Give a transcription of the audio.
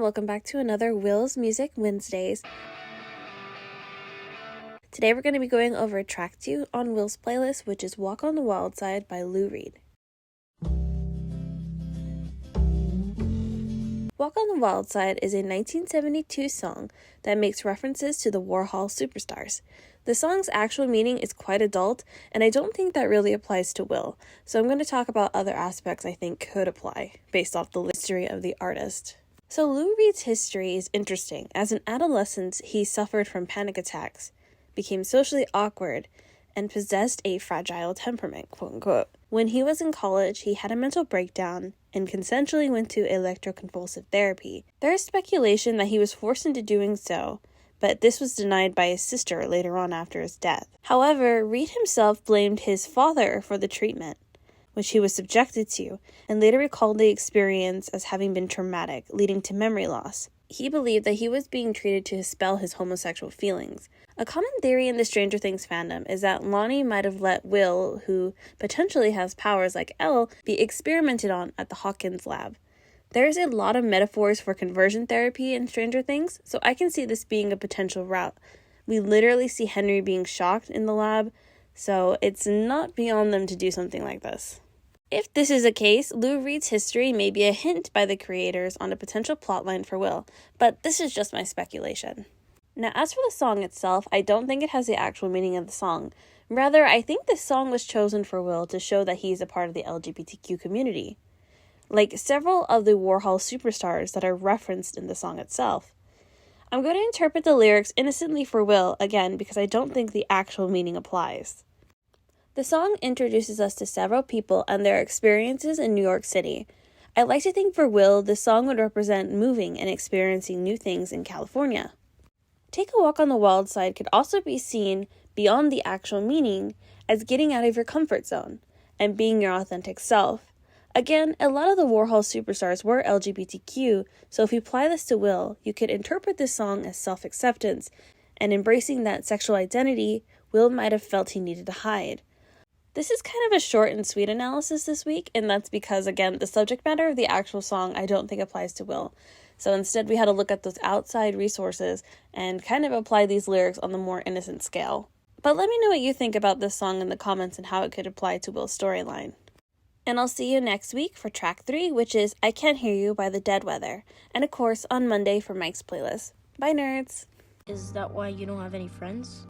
welcome back to another Will's Music Wednesdays. Today we're going to be going over track 2 on Will's playlist, which is Walk on the Wild Side by Lou Reed. Walk on the Wild Side is a 1972 song that makes references to the Warhol superstars. The song's actual meaning is quite adult, and I don't think that really applies to Will, so I'm going to talk about other aspects I think could apply, based off the history of the artist. So Lou Reed's history is interesting. As an adolescent, he suffered from panic attacks, became socially awkward, and possessed a fragile temperament, quote-unquote. When he was in college, he had a mental breakdown and consensually went to electroconvulsive therapy. There is speculation that he was forced into doing so, but this was denied by his sister later on after his death. However, Reed himself blamed his father for the treatment, which he was subjected to, and later recalled the experience as having been traumatic, leading to memory loss. He believed that he was being treated to dispel his homosexual feelings. A common theory in the Stranger Things fandom is that Lonnie might have let Will, who potentially has powers like Elle, be experimented on at the Hawkins lab. There's a lot of metaphors for conversion therapy in Stranger Things, so I can see this being a potential route. We literally see Henry being shocked in the lab, so it's not beyond them to do something like this. If this is the case, Lou Reed's history may be a hint by the creators on a potential plotline for Will, but this is just my speculation. Now, as for the song itself, I don't think it has the actual meaning of the song. Rather, I think this song was chosen for Will to show that he's a part of the LGBTQ community, like several of the Warhol superstars that are referenced in the song itself. I'm going to interpret the lyrics innocently for Will, again, because I don't think the actual meaning applies. The song introduces us to several people and their experiences in New York City. I like to think for Will, the song would represent moving and experiencing new things in California. Take a Walk on the Wild Side could also be seen, beyond the actual meaning, as getting out of your comfort zone and being your authentic self. Again, a lot of the Warhol superstars were LGBTQ, so if you apply this to Will, you could interpret this song as self-acceptance and embracing that sexual identity Will might have felt he needed to hide. This is kind of a short and sweet analysis this week, and that's because, again, the subject matter of the actual song I don't think applies to Will. So instead we had to look at those outside resources and kind of apply these lyrics on the more innocent scale. But let me know what you think about this song in the comments and how it could apply to Will's storyline. And I'll see you next week for track 3, which is I Can't Hear You by The Dead Weather, and of course on Monday for Mike's playlist. Bye, nerds! Is that why you don't have any friends?